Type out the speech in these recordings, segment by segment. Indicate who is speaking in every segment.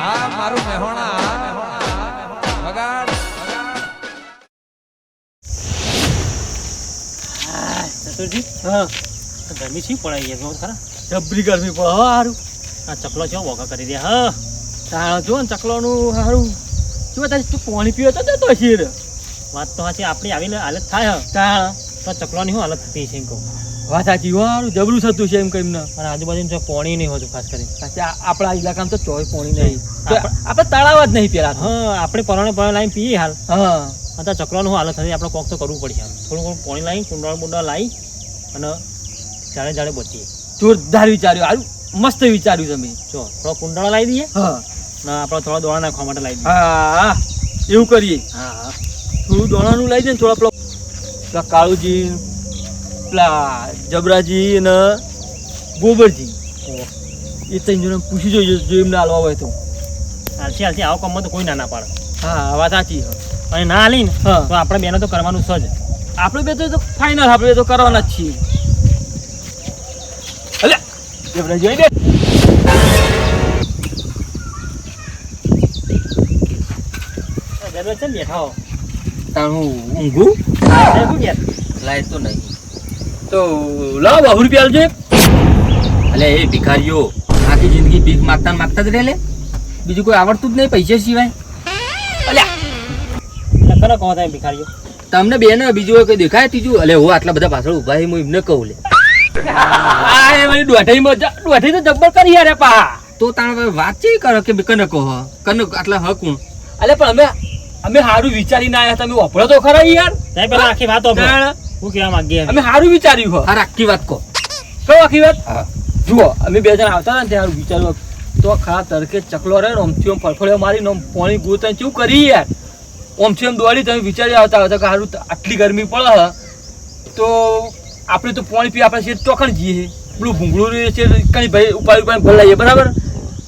Speaker 1: હા મારું મહેણા વગાડ
Speaker 2: ચતુરજી હા ગરમી શી પડે યાર બહુ ખરા
Speaker 3: જબરી ગરમી પડે હારું.
Speaker 2: આ ચકલો જો વોકા કરી દે હા
Speaker 3: તાણ જો ને ચકલોનું હારું જો તારી તું પાણી પીવો તો જતો હશે રે.
Speaker 2: વાત તો સાચી આપણી આવીને હાલત થાય
Speaker 3: તાણ
Speaker 2: તો ચકલોની શું હાલત થતી છે એમ કહું
Speaker 3: વાત સાચી હારું જબરું થતું છે એમ કઈ ને.
Speaker 2: અને આજુબાજુ તો પાણી નહીં હોતું ખાસ કરીને
Speaker 3: સાચી આપણા ઇલાકામાં તો ચોય પાણી નહીં.
Speaker 2: આપણે
Speaker 3: આપણે તળાવ જ નહીં પેલા.
Speaker 2: હા આપણે પરણે લાવીને પીએ હાલ
Speaker 3: હા
Speaker 2: અત્યારે ચકલોનું શું હાલત થતી આપણે કોક તો કરવું પડશે થોડું થોડું પાણી લાવી કુંડા લાવી અને જાડે જાડે બચીએ.
Speaker 3: જોરદાર વિચાર્યું હારું મસ્ત વિચાર્યું તમે.
Speaker 2: જો થોડો કુંડાળા લાવી દઈએ
Speaker 3: હા
Speaker 2: ને આપણે થોડા દોણા નાખવા માટે લાવી દઈએ.
Speaker 3: હા એવું કરીએ.
Speaker 2: હા હા
Speaker 3: થોડું દોણાનું લઈ દે ને થોડા પેલા કાળુજી પેલા જબરાજી અને ગોબરજી એ ત્રણ જણા પૂછી જોઈએ જો એમને હાલવા હોય તો.
Speaker 2: હાલથી આવો કામમાં તો કોઈ ના પાડે.
Speaker 3: હા વાત સાચી.
Speaker 2: અને ના હાલી ને
Speaker 3: હા
Speaker 2: તો આપણે બેનો તો કરવાનું સજ.
Speaker 3: આપણે બે તો ફાઇનલ આપણે બે તો કરવાના જ છીએ. અલે જબરાજી આવી દે
Speaker 2: જરૂર છે ને બેઠા હો
Speaker 3: તાણું ઊંઘું
Speaker 2: શું કે
Speaker 4: લાઈટ તો નહીં
Speaker 3: તો લાવ 100 રૂપિયા આલજે.
Speaker 4: અલે એ ભિખારીઓ આખી જિંદગી ભીખ માગતા ને માગતા જ રહે લે બીજું કોઈ આવડતું જ નહીં પૈસા સિવાય.
Speaker 2: એટલે કરો કહો તમે ભિખારીઓ
Speaker 4: તમને બે ને બીજું કોઈ દેખાય ત્રીજું અલે હું આટલા બધા પાછળ ઉભા છે હું એમને કહું લે
Speaker 3: આ એ મારી દોઢાઈ તો જબ્બર કરી યાર પા.
Speaker 4: તો તાણ વાત ચેવી કરો કે કને કહો કને આટલા હકું
Speaker 3: અલે પણ અમે સારું વિચારીને આયા તમે વાપરો તો ખરા યાર.
Speaker 2: સાહેબ પેલા આખી વાત
Speaker 3: તાણ
Speaker 2: હું કહેવા માંગીએ
Speaker 3: અમે સારું વિચાર્યું હો.
Speaker 4: હા આખી વાત કહો
Speaker 3: કહો આખી વાત.
Speaker 4: હા
Speaker 3: જુઓ અમે બે જણા આવતા હતા ને ત્યાં સારું વિચાર્યું તો ખરા તડકે ચકલો રહે ને ઓમથી ઓમ ફળફળિયો મારીને ઓમ પાણી ગોતન શું કરી યાર ઓમથી ઓમ દોડી તમે વિચારી આવતા હતા કે સારું આટલી ગરમી પડે તો આપણે તો પાણી પી આપણે શેર ચોકણ જઈએ પેલું ભૂંગળું છે કઈ ભાઈ ઉપાડી ભલાઈએ બરાબર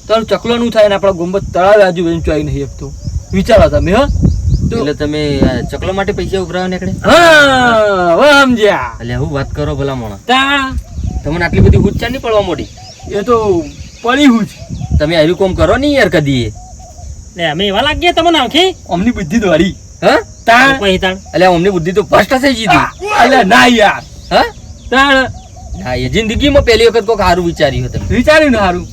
Speaker 3: તો ચકલો નું થાય ને આપણા ગોમત તળાવે આજુબાજુ ચોઈ નહીં એકતો વિચારો તમે હા.
Speaker 4: એટલે તમે ચકલો માટે પૈસા ઉભરાવા નીકળે
Speaker 3: હા હવે સમજ્યા.
Speaker 4: એટલે હું વાત કરો ભલા મોણા
Speaker 3: તાણ
Speaker 4: તમને આટલી બધી ઉચ્ચાર નહીં પડવા મોડી
Speaker 3: એ તો પડી હું જ
Speaker 4: તમે આવ્યું કોમ કરો નહીં યાર કદી
Speaker 2: ને અમે એવા લાગીએ તમને આખી
Speaker 3: અમની બુદ્ધિ દોડી.
Speaker 4: હા
Speaker 3: તાણ
Speaker 2: પછી તાણ
Speaker 4: એટલે અમને બુદ્ધિ તો ફર્સ્ટ થઈ જીધી
Speaker 3: એટલે ના યાર
Speaker 4: હા
Speaker 3: તાણ
Speaker 4: ના એ જિંદગીમાં પહેલી વખત કોઈક સારું વિચાર્યું તમે
Speaker 3: વિચાર્યું ને સારું.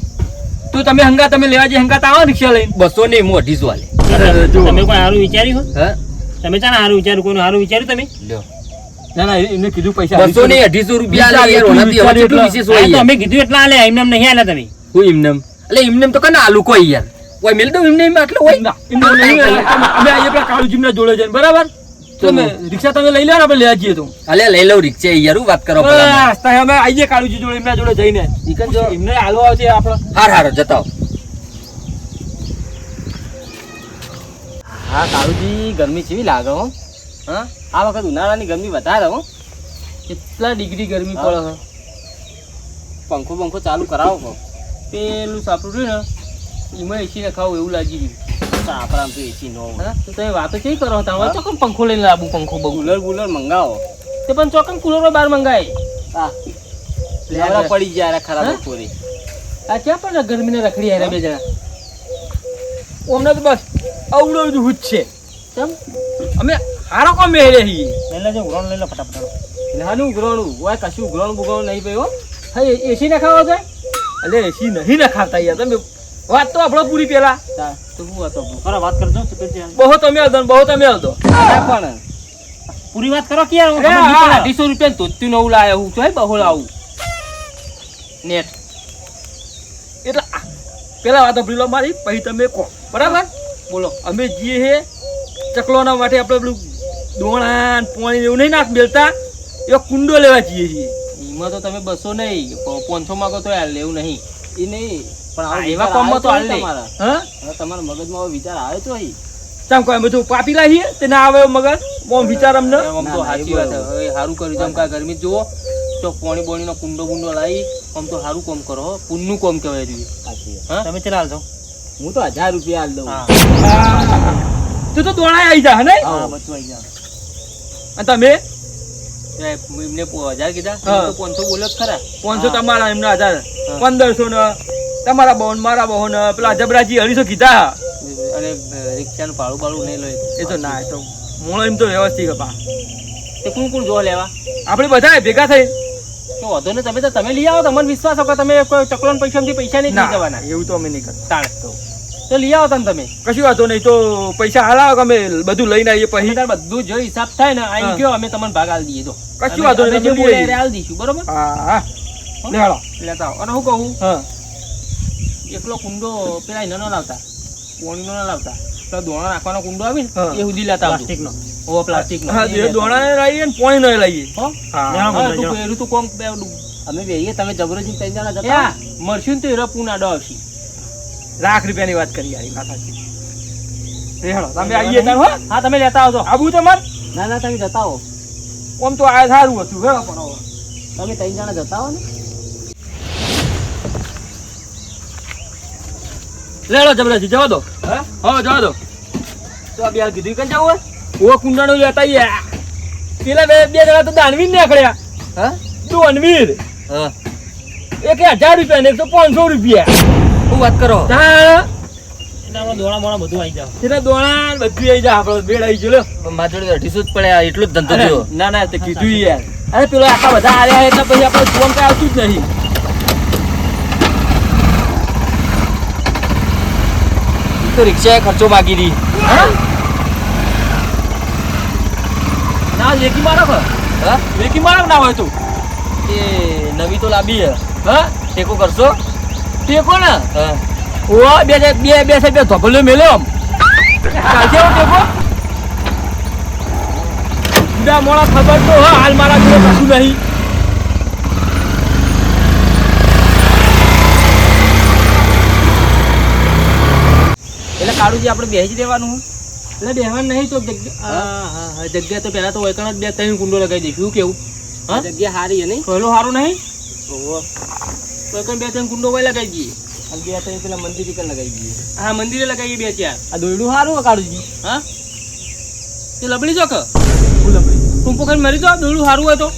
Speaker 3: તો તમે હંગા તમે લેવા જઈએ હંગાત આવો રિક્ષા લઈને.
Speaker 4: 200 નહીં હું 250 વાલે
Speaker 2: તમે કોઈ સારું વિચાર્યું
Speaker 4: હા
Speaker 2: તમે ચાને સારું વિચાર્યું કોઈનું સારું વિચાર્યું તમે
Speaker 4: લ્યો
Speaker 3: ના ના એમને કીધું પૈસા
Speaker 4: 200 નહીં 250 રૂપિયા આલે યાર ઓનાથી હવે કેટલું વિશેષ હોય
Speaker 2: હા, તો
Speaker 4: યાર
Speaker 2: અમે કીધું એટલા આલે એમને નહીં આલે તમે
Speaker 4: હું એમનેમ એટલે એમનેમ તો કને આલુ કોઈ યાર ઓય મેલ દઉં એમને આટલો હોય
Speaker 3: ના, એમને નહીં આલે. અમે આઈએ પેલા કાળુજીમના જોડે જઈને બરાબર તમે રિક્ષા તમે લઈ લો ને આપણે લેવા જઈએ તો
Speaker 4: અલે લઈ લઉં રિક્ષા યાર હું વાત કરો
Speaker 3: બસ તાય અમે આઈએ કાળુજી જોડે એમના જોડે જઈને
Speaker 4: ઈકન જો
Speaker 3: એમને હાલવા આવશે આપણે.
Speaker 4: હાર જતાઓ
Speaker 5: હા કાળુજી ગરમી કેવી લાગે હો હા આ વખત ઉનાળાની ગરમી વધારે હો
Speaker 3: કેટલા ડિગ્રી ગરમી
Speaker 5: હા.
Speaker 3: પડે
Speaker 5: પંખો બંખો ચાલુ કરાવો હો
Speaker 3: પેલું સાપડું રહ્યું ને એમાં એસી નખાવું એવું લાગી રહ્યું.
Speaker 5: આપણા તો એસી નો
Speaker 3: હા તો તમે વાતો કેવી કરો તમે તો કેમ પંખો લઈને લાવું પંખો બહુ
Speaker 5: કુલર બુલર મંગાવો
Speaker 3: તે પણ ચોકન કુલરો બહાર મંગાય.
Speaker 5: હા લેવડા પડી જાય ખરાબ
Speaker 3: હા?
Speaker 5: બપોરે
Speaker 3: આ ક્યાં પણ ગરમીને રખડી આવ્યા બે જણા અમને તો બસ આવડો જ હુજ છે કેમ અમે હારો કોમ મેળે છીએ
Speaker 2: લઈ લેજો ઉઘરાણ લઈ લો ફટાફટ
Speaker 3: નાનું ઉઘરાણું હોય કશું ઉઘરાણું બુઘરાણું નહીં ભાઈ હો. હા એસી નખાવો છે એટલે એસી નહીં નખાતા યાર તમે વાત તો આપણો પૂરી પેલા
Speaker 5: હા, તો શું હતો
Speaker 2: કરો વાત કરજો તો પછી
Speaker 3: બહુ તમે આવતો ને બહુ તમે આવતો.
Speaker 5: પણ
Speaker 2: પૂરી વાત કરો કે યાર હું
Speaker 3: અરે
Speaker 2: ખબર નહીં
Speaker 3: હા,
Speaker 2: પડે.
Speaker 3: 250 રૂપિયા ધોતું નવું લાયો હું ચોય બહુ લાવું નેટ એટલે પેલા વાત પેલો મારી પછી તમે કહો બરાબર બોલો અમે જઈએ હે ચકલોના માટે આપણે પેલું દોણા ને પાણી એવું નહીં નાખ બેલતા એ કુંડો લેવા જઈએ છીએ.
Speaker 5: એમાં તો તમે 200 નહીં 500 માંગો તો યાર લેવું નહીં એ નહીં પણ
Speaker 3: હા,
Speaker 5: આવો
Speaker 3: એવા
Speaker 5: વિચાર
Speaker 3: કામમાં તો
Speaker 5: આવે
Speaker 3: હાલ
Speaker 5: તમારા
Speaker 3: હા
Speaker 5: હવે તમારા મગજમાં આવો વિચાર આવે તો અહીં
Speaker 3: ચામ કોઈ બધું પાપી લાવીએ તે ના આવે મગજ મોમ વિચાર અમને
Speaker 5: આમ તો સાચી વાત છે. હવે સારું કર્યું છે. આમ કાંઈ ગરમી જુઓ તો પાણી બોણીનો કુંડો બુંડો લાવી આમ તો સારું કામ કરો હો. પુણ્યનું કામ કહેવાય રહ્યું હા
Speaker 2: તમે ચલા હાલજો
Speaker 5: હું તો 1000 રૂપિયા આલ દઉં
Speaker 2: હા
Speaker 3: તું તો દોણા આવી જા ને
Speaker 2: હા બચવાઈ જા
Speaker 3: અને તમે
Speaker 5: એમને 1000 કીધા
Speaker 3: હા.
Speaker 5: હું તો 500 બોલ્યો જ ખરા
Speaker 3: 500 તમારા એમના 1000
Speaker 5: હા.
Speaker 3: 1500 ને તમારા બોન મારા બોન પેલા જબરાજી 250 કીધા.
Speaker 5: અને રિક્ષાનું ભાડું બાળું નહીં લો
Speaker 3: એ તો ના, એ તો મોણો એમ તો વ્યવસ્થિત કપા.
Speaker 5: તે કોણ કોણ જોવા લેવા
Speaker 3: આપણે બધા ભેગા થઈ.
Speaker 5: તો વધો ને તમે લઈ આવો. તમને વિશ્વાસ હોય કે તમે કોઈ ચકલોન પૈસામાંથી પૈસા નહીં લઈ
Speaker 3: ના,
Speaker 5: જવાના
Speaker 3: એવું તો અમે નહીં કરતા.
Speaker 5: તાણ તો લઈ આવો તમે
Speaker 3: કશું વાંધો નહીં, તો પૈસા હાલાવો કે અમે બધું લઈને આવીએ
Speaker 5: પછી
Speaker 3: પછી.
Speaker 5: તાર બધું જો હિસાબ થાય ને આઈ
Speaker 3: હા.
Speaker 5: ગયો અમે તમને ભાગ આલ દઈએ. તો
Speaker 3: કશું વાંધો નહીં,
Speaker 5: અમે જે
Speaker 3: તમે
Speaker 5: બોલે
Speaker 3: લઈ
Speaker 5: એ આલ દઈશું, બરોબર?
Speaker 3: હા હા લે હાલો.
Speaker 5: લેતા આવો. અને હું કહું,
Speaker 3: હા
Speaker 5: એકલો કુંડો પેલા એનો ના લાવતા, પોણીનો ના લાવતા, પેલા દોણા નાખવાનો કુંડો આવી ને
Speaker 3: હા.
Speaker 5: એ સુધી લેતા આવજો.
Speaker 2: પ્લાસ્ટિકનો.
Speaker 5: ઓ પ્લાસ્ટિક
Speaker 3: હા, એ દોણાને લાવીએ ને પોણી ન લાવીએ.
Speaker 5: હો
Speaker 3: હા
Speaker 2: હા.
Speaker 5: તું પહેરું તું કોમ અમે બેહીએ, તમે જબરજસ્તી ત્રણ જણા જતા મળશું ને તો એરો પૂના ડો આવશે.
Speaker 3: ₹1,00,000 વાત કરી યાર, વાત સાચી. લે હાલો, તમે આવીએ તાર હો.
Speaker 5: હા તમે લેતા આવજો.
Speaker 3: આબુ તમાર
Speaker 5: ના ના તમે જતા આવો.
Speaker 3: ઓમ તો આ સારું હતું હે, પણ હવે.
Speaker 5: તમે ત્રણ જણા જતા આવો ને.
Speaker 3: લે હાલો જબરાજી, જવા દો. હા જવા દો.
Speaker 5: તો આ બે કીધું કે જવું
Speaker 3: ઓ કુંડાનું લેતા આવીએ. પેલા બે જણા તો દાનવીર નીકળ્યા.
Speaker 5: હા
Speaker 3: દાનવીર
Speaker 5: હા
Speaker 3: એક 1000 રૂપિયા ને એક તો 500 રૂપિયા.
Speaker 5: શું વાત કરો?
Speaker 3: હા
Speaker 2: એટલે આપણે દોણા મોણા બધું આવી જાવ.
Speaker 3: એટલે દોણા બધું આવી જાય, આપણો બેડ આવી ગયો.
Speaker 5: મારા જોડે 250 જ પડ્યા, એટલો જ ધંધો થયો.
Speaker 3: ના ના, તે કીધું યાર. અરે પેલો આટલા બધા આવ્યા એટલે પછી આપણે ફોન કઈ આવતું જ નહીં.
Speaker 5: તો રિક્ષાએ ખર્ચો માગી દી.
Speaker 3: હા? ના લેકી મારો કે?
Speaker 5: હા
Speaker 3: લેકી મારો ના હોય તું.
Speaker 5: એ નવી તો લાવી હે.
Speaker 3: હા
Speaker 5: ટેકો કરશો?
Speaker 3: ટેકો ને
Speaker 5: હા
Speaker 3: ઓ બે સાહેબ ધોકલો મેલ્યો આમ. કાઢે એવો ટેકો. બીજા મોડા ખબર તો હા, હાલ મારા જોડે કશું નહીં.
Speaker 5: એટલે કાળુજી આપણે બેસી દેવાનું.
Speaker 3: એટલે બેહવાન નહીં તો
Speaker 5: જગ્યા તો પેલા તો વૈકણ જ 2-3 કુંડો લગાવી દઈશું. કેવું? હા જગ્યા સારી છે નહીં?
Speaker 3: પહેલો સારું નહીં.
Speaker 5: વૈકણ 2-3 કુંડો વય લગાવી દઈએ. અને 2-3 પેલા મંદિર પર લગાવી દઈએ. હા મંદિરે લગાવીએ 2-4.
Speaker 3: આ દોયડું સારું કાળુજી.
Speaker 5: હા તે લબડી જો કે ટૂંપો કરીને મરી જો. દોયડું સારું હોય તો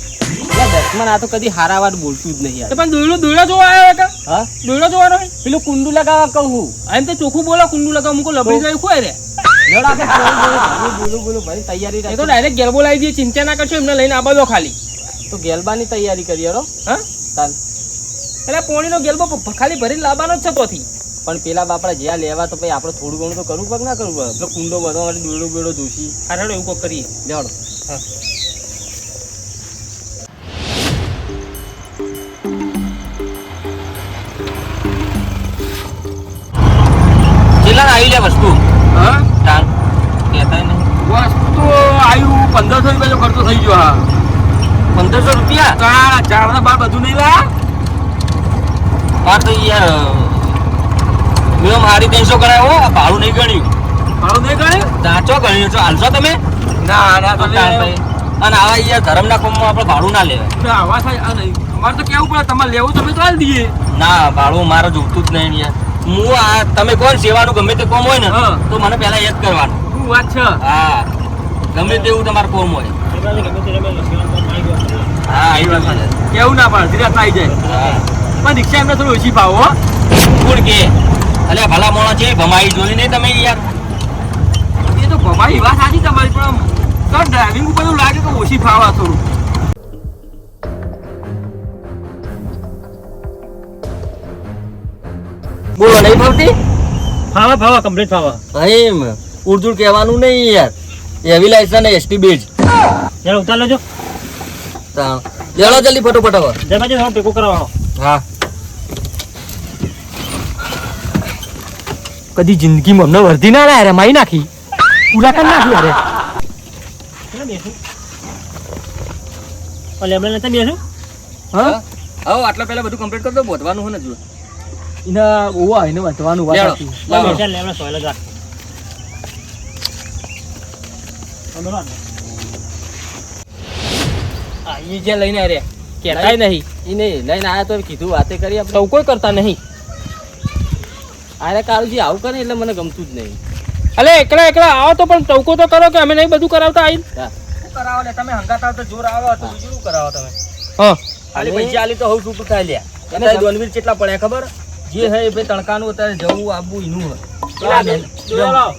Speaker 5: દસમન આ તો કદી હારા વાત બોલતું જ નહીં. પણ દોયડો જોવા આવ્યો કે? હા દોયડો જોવાનો હોય. પેલું કુંડું લગાવવા કહું હું. એમ તો ચોખ્ખું બોલો, કુંડું લગાવ મૂકો લબડી જાય કોઈ રે. તૈયારી એ તો ડાયરેક્ટ ગેલબો લાવી દઈએ. ચિંતા ના કરશો, એમને લઈને આબા દો ખાલી. તો ગેલબાની તૈયારી કરી હેરો. હા ચાલ. એટલે પોણીનો ગેલબો ખાલી ભરીને લાવવાનો જ છે તોથી. પણ પેલા બાપડા જ્યાં લેવા તો પછી આપણે થોડું ઘણું તો કરવું પગ ના કરવું પડે. કુંડો બધો માટે દોયડો બેડો જોશી. હા હેડો એવું કરીએ. લેવાડો. હા કેટલા આવી લે વસ્તુ?
Speaker 3: હા
Speaker 5: ચાલ કહેતા નહીં.
Speaker 3: વસ્તુ આવ્યું 1500 રૂપિયા ખર્ચો થઈ ગયો. હા
Speaker 5: 1500 રૂપિયા?
Speaker 3: ચારના બાર બધું નહીં લાયા.
Speaker 5: માર તો યાર મેં મારી 300 ગણાય હો. ભાડું નહીં ગણ્યું.
Speaker 3: ભાડું નહીં ગણ્યું?
Speaker 5: દાંચો ગણ્યું છો? હાલશો તમે?
Speaker 3: ના ના તમે
Speaker 5: અને આવા યાર ધર્મના કોમમાં આપણે ભાડું ના લેવાય.
Speaker 3: આવા થાય આ નહીં. અમારે તો કેવું પડે, તમારે લેવું તમે તો હાલ દઈએ.
Speaker 5: ના ભાડું મારે જોતું જ નહીં યાર. હું આ તમે કોણ સેવાનું ગમે તે કોમ હોય ને
Speaker 3: હા.
Speaker 5: તો મને પહેલા એ જ કરવાનું.
Speaker 3: શું વાત છે?
Speaker 5: હા ગમે તેવું તમારું કોમ હોય.
Speaker 2: ગમે તે રમે સેવાનું કામ આવી ગયું.
Speaker 5: હા આવી વાત છે.
Speaker 3: કેવું ના પડે, ધીરે આવી જાય.
Speaker 5: હા
Speaker 3: પણ રિક્ષા એમને થોડી ઓછી ભાવ હો.
Speaker 5: કોણ કે અલ્યા ભલા મોણા છે ભમાઈ જોઈ નહીં તમે યાર.
Speaker 3: એ તો ભમાઈ વાત સાચી તમારી, પણ આમ તો ડ્રાઇવિંગ ઉપર એવું લાગે કે ઓછી ભાવ આ થોડું.
Speaker 5: બોલો નહીં ફાવતી?
Speaker 2: ફાવા ફાવા કમ્પ્લીટ ફાવા.
Speaker 5: ભાઈ ઉર્દુ કહેવાનું નહીં યાર. એવી લાયસન્સ એસટી બેજ.
Speaker 2: જરા ઉતાર લેજો.
Speaker 5: લેલો જલ્દી ફટોફટ હવે.
Speaker 2: જમાજી થોડું ટેકો કરાવો.
Speaker 5: હા
Speaker 3: કદી જિંદગીમાં અમને વર્ધી ના રે મારી નાખી. પૂરા કરી નાખી અરે.
Speaker 2: કેટલા બેસું? લેબડા લેતા બેસું?
Speaker 3: હા
Speaker 5: હવે આટલા પહેલા બધું કમ્પ્લીટ કરી દો. બોધવાનું હોય ને જો
Speaker 3: એના ઓવા એને વાંચવાનું વાત
Speaker 5: લેવડો.
Speaker 3: સાચી.
Speaker 5: લાવો.
Speaker 2: બેસા લેબડા સોયલા જ રાખ.
Speaker 5: હા ઈ જે લઈને આવ્યા કહેતાય નહીં. ઈ નહીં લઈને આયા તો કીધું વાતે કરી આપણે. સૌ કોઈ કરતા નહીં. આરે કાળુજી આવું કરે એટલે મને ગમતું જ નહીં.
Speaker 3: અલે એકલા આવો તો પણ ચૌકો તો કરો કે અમે નહીં બધું કરાવતા આઈ.
Speaker 5: હા.
Speaker 3: શું કરાવો લે તમે હંગાત આવો તો જોર આવો તો બીજું શું કરાવો તમે.
Speaker 5: હા
Speaker 3: ખાલી પૈસા આલી તો હવ છૂટું થાય લ્યા.
Speaker 5: અને દોનવીર કેટલા પડ્યા ખબર?
Speaker 3: જે હે એ ભાઈ તડકાનું અત્યારે જવું આવવું એનું હે.
Speaker 5: પેલા દોયડા લાવો.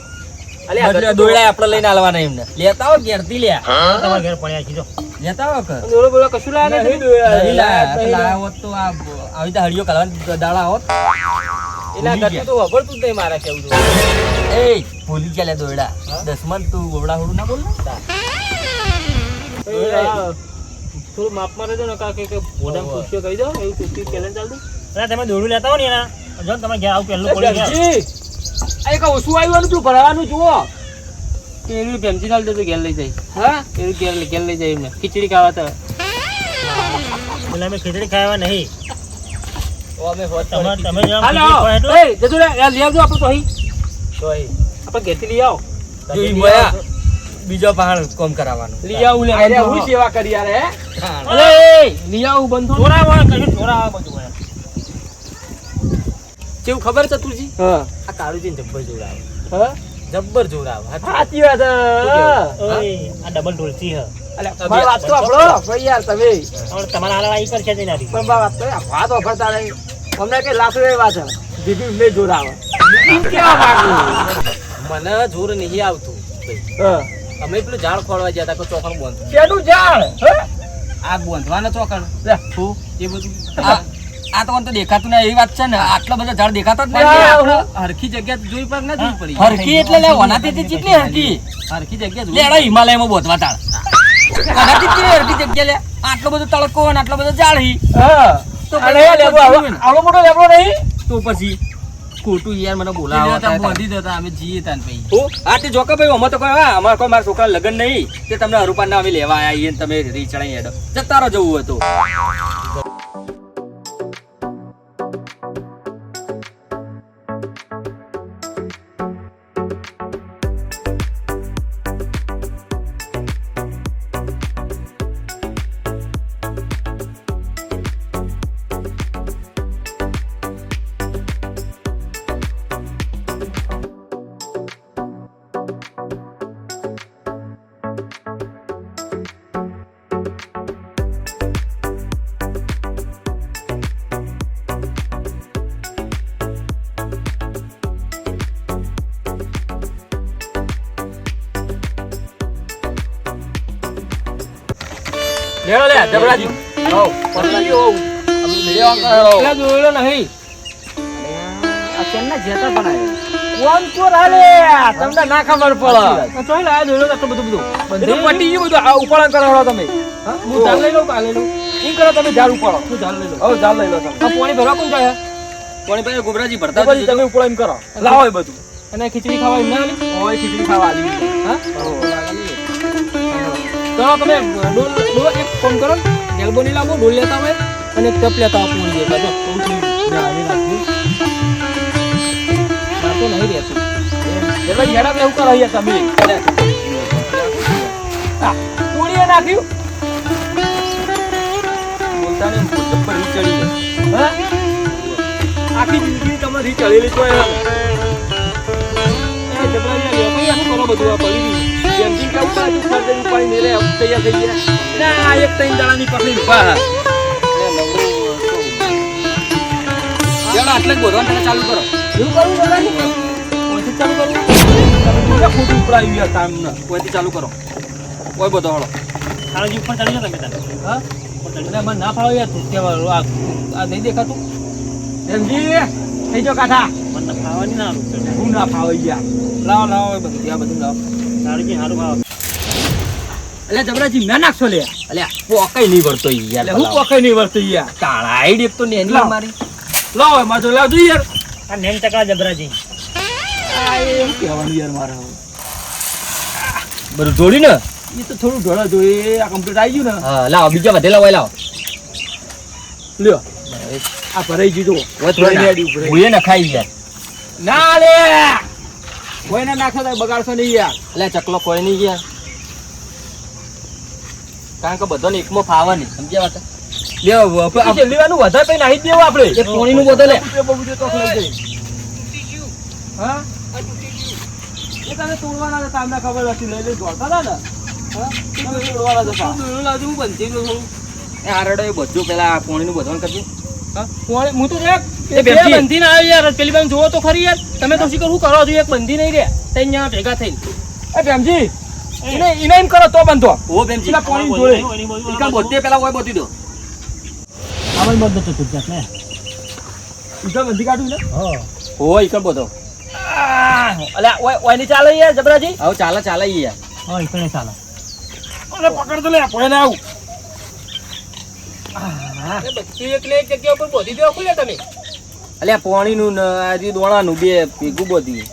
Speaker 5: અલ્યા
Speaker 4: બધા દોયડા આપણે લઈને આલવાના એમને લેતા આવો ઘેરથી લે
Speaker 2: તમારા ઘેર પડ્યા છે જો.
Speaker 4: લેતા આવો ઘર
Speaker 5: દોયડો બોલો કશું લાયા
Speaker 3: નહીં
Speaker 5: નહીં
Speaker 3: દોયડા.
Speaker 4: નહીં લાયા. તો લાયા હોત તો આ આવી રીતે હળીઓ કાઢવાની દાડા હોત
Speaker 5: એના ઘરથી તો વાપરતું જ નહીં મારા કેવું તો.
Speaker 4: એ ભૂલી ગયા લે દોયડા દસમન તું ગોવડા હોડું ના બોલ ને
Speaker 5: થોડું માપમાં રહેજો ને કાકે કે ભોડામ ખુશીઓ કહી દો એવું ચૂકી કેલેન ચાલતું.
Speaker 2: અરે તમે દોડું લેતા હો ને એના જો ને તમારે ઘેર આવું પહેલું પડી ગયા.
Speaker 5: બેનજી, આ એક ઓછું આવ્યું પેલું ભરવાનું જુઓ. પેલું ભેમજી નાલ દેતો ઘેર લઈ જાય. હા પેલું ઘેર લઈ જાય એમને ખીચડી ખાવા તો.
Speaker 2: એટલે અમે ખીચડી ખાવા નહીં.
Speaker 3: ઓ અમે હોત
Speaker 2: તમે તમે જેમ
Speaker 5: હાલો
Speaker 2: ખીચડી ખાવા એટલું.
Speaker 5: એ જતું લે લઈ આવજો આપણે તો અહીં આપણે ઘેરથી લઈ આવો.
Speaker 4: જો ઈ મોયા બીજો પહાડ કોમ કરાવવાનું
Speaker 5: લઈ આવું લે
Speaker 3: અરે હું સેવા કરી યાર હે
Speaker 5: અરે લઈ આવું બંધો.
Speaker 2: ચોરાવો કશું ચોરાવો બધું હોય.
Speaker 5: કેવું ખબર ચતુરજી
Speaker 3: હા
Speaker 5: આ કાળુજી ને જબ્બર જોડાવે
Speaker 3: હા
Speaker 5: જબ્બર જોડાવે.
Speaker 3: સાચી વાત હે.
Speaker 2: ઓય, આ ડબલ ઢોલચી હે.
Speaker 3: મારી વાત તો આપણો ભાઈ યાર તમે
Speaker 2: હવે તમારા હાલ આવી કરશે જ નારી.
Speaker 3: પણ બા વાત તો વાત વાપરતા નહીં અમને કે લાખ રૂપિયા વાત હે દીદી મેં જોર આવે એમ કેવા માંગુ
Speaker 5: મને જોર નહીં આવતું ભાઈ.
Speaker 3: હા
Speaker 5: અમે પેલું ઝાડ ખોળવા ગયા હતા ચોકણ બંધ
Speaker 3: શેનું ઝાડ હે
Speaker 5: આ બંધવાનો ચોકણ
Speaker 3: લે.
Speaker 5: એ બધું
Speaker 4: આ તો મને તો દેખાતું ના એવી વાત છે ને આટલા બધા ઝાડ દેખાતા જ
Speaker 3: હા,
Speaker 4: નહીં
Speaker 3: હા.
Speaker 5: હરખી જગ્યા તો જોઈ પર ના જોઈ પડી
Speaker 4: હરકી એટલે લે વનાતી હતી ચીટલી હરકી
Speaker 5: હરખી જગ્યા
Speaker 4: લે
Speaker 5: જોઈ
Speaker 4: એડા હિમાલયમાં બોધવા તાળ વનાતી જ કેવી હરકી જગ્યા લે આટલો બધો તડકો અને આટલો બધો ઝાડ હી
Speaker 3: હા
Speaker 4: તો
Speaker 3: અને એ લેબડો આવડો મોટો લેબડો નહીં
Speaker 4: તો પછી ખોટું યાર મને બોલાવા
Speaker 5: બોધી દેતા અમે જીએ તાન પછી
Speaker 4: આ તે જોકા ભાઈ અમે તો કહો અમારે કોઈ મારા છોકરા લગન નહીં તે તમને હરુપાના અમે લેવા આવીએ ને તમે રી ચડાઈ હેડો જતા રહો જવું હતું
Speaker 3: લેડો લે જબરાજી આવો પતલી આવો લેવા કરો
Speaker 5: જોયેલો નહીં આ ચેનના જેતા બનાવ્યો
Speaker 3: કોણ ચોર હાલે તમને ના ખબર પડે
Speaker 5: ચોઈ લાયા જોયેલો આટલું બધું બધું
Speaker 3: બધું પટી ગયું બધું આ ઉપાડન કરાવડો તમે
Speaker 5: હા હું ઝાડ લઈ લઉં લઈ લઉં
Speaker 3: એમ કરો તમે ઝાડ ઉપાડો
Speaker 5: હું ઝાડ લઈ લઉં
Speaker 3: હવે ઝાડ લઈ લો તમે
Speaker 5: આ પાણી ભરવા કોણ જાય
Speaker 4: કોણ ભાઈ ગોબરાજી
Speaker 3: તો
Speaker 4: ભરતા
Speaker 3: પછી તમે ઉપાડો એમ કરો લાવો એ બધું
Speaker 5: અને ખીચડી ખાવા એમ ના આલી
Speaker 3: ઓય ખીચડી ખાવા આવી
Speaker 5: હા તો તમે ડોલ એક ફોન કરો એલ્બો નહીં લાવો ડોલ લેતા હોય અને એક ટપ લેતા હોય પોણી દેતા જો બહુ થઈ તો નહીં રહેતું
Speaker 3: એટલે હેડા એવું કરો અહીંયા તમે પૂરીએ નાખ્યું
Speaker 4: બોલતા ને જબ્બર રી ચડી
Speaker 3: હા આખી જિંદગી તમે રી ચડેલી તો
Speaker 5: એ જબરાજી લે ભાઈ શું કરો બધું આ પડી ગયું
Speaker 3: જેમથી કેવું પાછું ખર્ચેલું પાણી નહીં રહે તૈયાર થઈ ગયા ના એક ત્રણ દાડાની પકડી ઉભા હા
Speaker 4: ચાલો આટલે જ બોધવાનું તમે ચાલુ કરો
Speaker 3: એવું કરવું બધાને
Speaker 5: ઓછી ચાલુ કરું
Speaker 3: તમે ખોટું ઉપડાવ્યું યાર તામને
Speaker 4: કોઈથી ચાલુ કરો કોઈ બધો હળો
Speaker 2: કાળજી ઉપર ચડી જાઓ તમે તારે.
Speaker 5: હા એટલે મને ના ફાવે યાર કેવા આ નહીં દેખાતું
Speaker 3: જેમજી થઈ જાઓ કાઠા
Speaker 2: મને ખાવાની ના આવું છે.
Speaker 3: હું ના ફાવે ગયા
Speaker 5: લાવો લાવો એ બધું આ બધું લાવો
Speaker 2: કાળજી સારું ખાવા.
Speaker 3: એટલે જબરાજી મેં નાખશો લે
Speaker 4: અલ્યા પોકાઈ નહીં વળતો યાર
Speaker 3: એટલે હું પકઈ નહીં વર્તી યાર
Speaker 4: તાળા આઈડ એક તો નેની
Speaker 3: લાવ.
Speaker 4: મારી
Speaker 3: લાવો એમાં તો લાવજો યાર
Speaker 2: આ નેમ ટકા જબરાજી.
Speaker 3: આ એમ કહેવાનું યાર મારે હવે.
Speaker 4: બધું જોડી ને
Speaker 3: એ તો થોડું ઢોળા જોઈએ આ કમ્પ્લીટ આવી ગયું ને
Speaker 4: હા લાવો બીજા વધેલા હોય લાવો
Speaker 3: લ્યો આ ભરાઈ ગયું
Speaker 4: ભૂએ ન ખાઈ યાર
Speaker 3: ના લે કોઈને નાખો તો બગાડશો નહીં યાર
Speaker 4: અલ્યા ચકલો કોઈ નહીં ગયા કારણ કે બધાને એકમાં ફાવે નહીં સમજ્યા વાત
Speaker 3: લેવાનું વધારે પૈ નાહી જ દેવું આપણે
Speaker 4: એ પાણીનું બોતલ હે.
Speaker 3: હા એ તને તોડવાના હતા તમને ખબર હતી લઈ લઈ દોડતા હતા ને હા તમે તોડવાના હતા
Speaker 5: લાવજો હું બંધી ગયો થોડું
Speaker 4: એ આરડો એ બધું પેલા પાણીનું બધવાનું કરજો
Speaker 5: હા હું તો જરાક
Speaker 3: એ
Speaker 5: બે
Speaker 3: બેઠી.
Speaker 5: બંધીને આવ્યો યાર પેલી બાજુ જોવો તો ખરી યાર તમે તો શું કરો છો એક બંધી નહીં રહ્યા તઈ અહીંયા ભેગા થઈને
Speaker 3: એ પ્રેમજી એને એમ કરો તો બંધો
Speaker 4: ઓ બેનજી
Speaker 3: પેલા પાણી જોડે
Speaker 4: ઈકા બોતે પેલા ઓય બોતી દો
Speaker 2: આમાં બંધ તો તું ને
Speaker 3: ઈકા બંધી કાઢું ને
Speaker 4: ઓ ઈકા બોતો
Speaker 3: અલ્યા ઓય ની ચાલે યાર જબરાજી
Speaker 4: આવ ચાલે ચાલે ઈ યાર
Speaker 2: હા એકને ચાલે
Speaker 3: અરે પકડ તો લે પોય ને આવું
Speaker 5: એ બધી એકલે એક જગ્યા ઉપર બોધી દેવા ખુલે તમે
Speaker 4: અલ્યા પાણીનું ને આજે દોણાનું બે ભેગું બોધી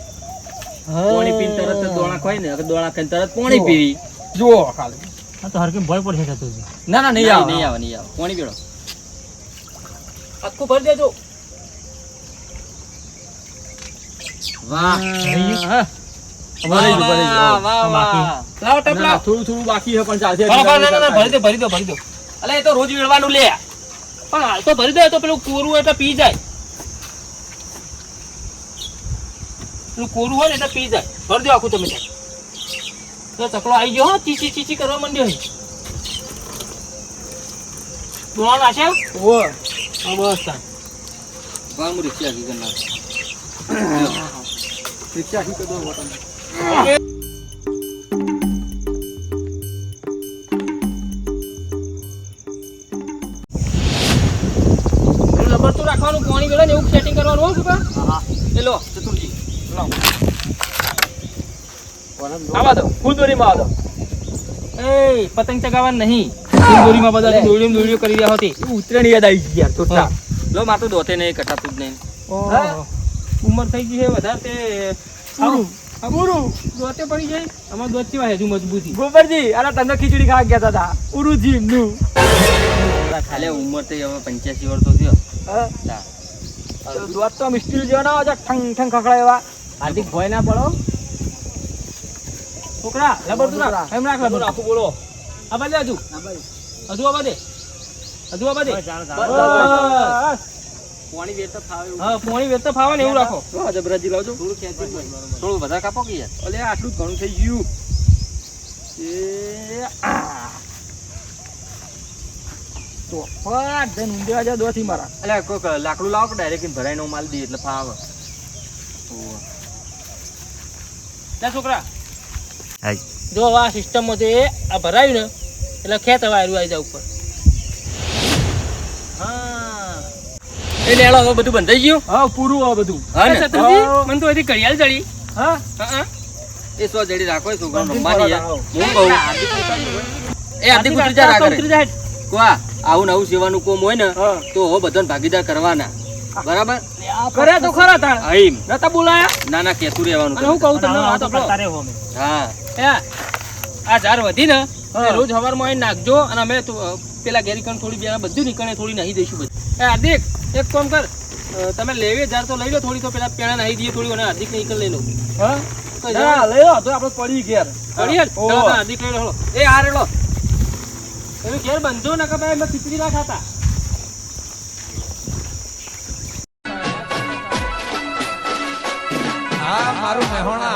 Speaker 4: પાણી પીને તરત જ દોણા ખાય ને અગર દોણા ખાઈને તરત પાણી પીવી
Speaker 3: જુઓ ખાલી
Speaker 2: હા તો હરકે ભય પડશે તું
Speaker 4: ના ના નહીં આવે નહીં આવે નહીં આવે પાણી પીડો
Speaker 5: આખું ભરી દેજો
Speaker 4: વાહ
Speaker 5: હા
Speaker 4: વાહ વાહ વાહ
Speaker 5: લાવો ટપ લાવો
Speaker 3: થોડું થોડું બાકી છે પણ ચાલશે
Speaker 5: ના ભરી દો ભરી દો
Speaker 4: અલ્યા એ તો રોજ વેળવાનું લે
Speaker 5: પણ હાલ તો ભરી દો તો પેલું કોરું એટલે પી જાય પેલું કોરું હોય ને એટલે પી જાય ભરી દો આખું તમે તો ચકલો આવી ગયો હો ચીચી ચીચી કરવા માંડ્યો છે દોણા નાખ્યા
Speaker 3: ઓ
Speaker 5: હા બસ તાન.
Speaker 4: વાહ હું રિક્ષા કી કરનાર
Speaker 3: રિક્ષા હી તો દો વતન
Speaker 5: રબર તો રાખવાનું પાણી ગળે ને એવું સેટિંગ કરવાનું હોય શું
Speaker 4: એ લો ચતુરજી
Speaker 3: આવા દો ફૂલ દોરીમાં આવા દો
Speaker 5: એ પતંગ ચગાવવાનું નહીં દોરીમાં બધા દોડીઓ કરી રહ્યા હતી
Speaker 3: ઉતરેણ યાદ આવી ગઈ યાર છોટા
Speaker 4: લો માતું દોતે નહીં કટાતું જ નહીં
Speaker 5: ઉંમર થઈ ગઈ છે વધારે તે પૂરું દોતે પડી જાય અમાર દોત કેવા હજુ મજબૂતી
Speaker 3: ગોબરજી અરે તમને ખીચડી ખા ગયા હતા ઉરુજી નું
Speaker 4: અલ્યા ઉંમર તો હવે 85 વર્ષ તો થયો
Speaker 3: દોત તો મિસ્ટીલ જેવા ના હોય ઠંગ ઠંગ ખખડા એવા
Speaker 5: હાર્દિક ભય ના પડો છોકરા લબર તું રાખ એમ રાખ લબર રાખું બોલો આ બાજુ હજુ આ બાજુ
Speaker 4: પાણી વેરતા ફાવે એવું.
Speaker 5: હા પાણી વેચતા ફાવે ને એવું રાખો
Speaker 3: જબરાજી લાવજો
Speaker 4: થોડું વધારે કાપો કે યાર
Speaker 3: અલે આટલું જ ઘણું થઈ ગયું એ તો ફાટ જઈને ઊંધેવા જા દોથી મારા
Speaker 4: અલ્યા કોક લાકડું લાવો કે ડાયરેક્ટ ભરાઈને માલ દઈએ એટલે ફાવે
Speaker 5: જા છોકરા
Speaker 4: હાય
Speaker 5: જો આ સિસ્ટમ માંથી આ ભરાયું ને એટલે ખેત હવે આયરું આવી જાય ઉપર હા
Speaker 4: એ લેલો હવે બધું બંધાઈ ગયું
Speaker 3: હા પૂરું આ બધું
Speaker 4: હા ને
Speaker 5: છત્રજી મને તો એથી ઘડિયાળ ચડી
Speaker 3: હા
Speaker 5: હા
Speaker 4: એ સો જડી રાખો એ છોકરાને રમવાની યાર
Speaker 3: આવો.
Speaker 4: હું બહુ એ હાર્દિક ઉતરી જા આગળ કોઆ આવું નવું સેવાનું કોમ હોય ને
Speaker 3: હા.
Speaker 4: તો હો બધાને ભાગીદાર કરવાના બરાબર
Speaker 5: કરે તો ખરા તાણ
Speaker 4: આઈમ
Speaker 5: નતા બોલાયા
Speaker 4: ના ના કેતું રહેવાનું
Speaker 5: અને હું કહું તમને આ તો પેલો
Speaker 2: તારે હો અમે
Speaker 4: હા
Speaker 5: એ આ ઝાડ વધી ને
Speaker 3: હા.
Speaker 5: તે રોજ સવારમાં આવીને નાખજો અને અમે તો, પેલા ગેરીકણ થોડી બે બધું નીકળે થોડી નાહી દઈશું બધું એ હાર્દિક એક કામ કર તમે લેવી ઝાડ તો લઈ લો થોડી તો પેલા પેણા નાહી દઈએ થોડી અને હાર્દિક નીકળ લઈ લો
Speaker 3: હા
Speaker 5: તો
Speaker 3: ના લઈ લો તો આપણે પડી ઘેર
Speaker 5: પડી યાર
Speaker 3: ઓહો.
Speaker 5: ચાલો તાણ હાર્દિક લઈ લો હળો.
Speaker 4: એ હારે લો
Speaker 5: એનું ઘેર બંધો ને કે ભાઈ અમે ખીચડી ના ખાતા
Speaker 1: આ મારું મહેણા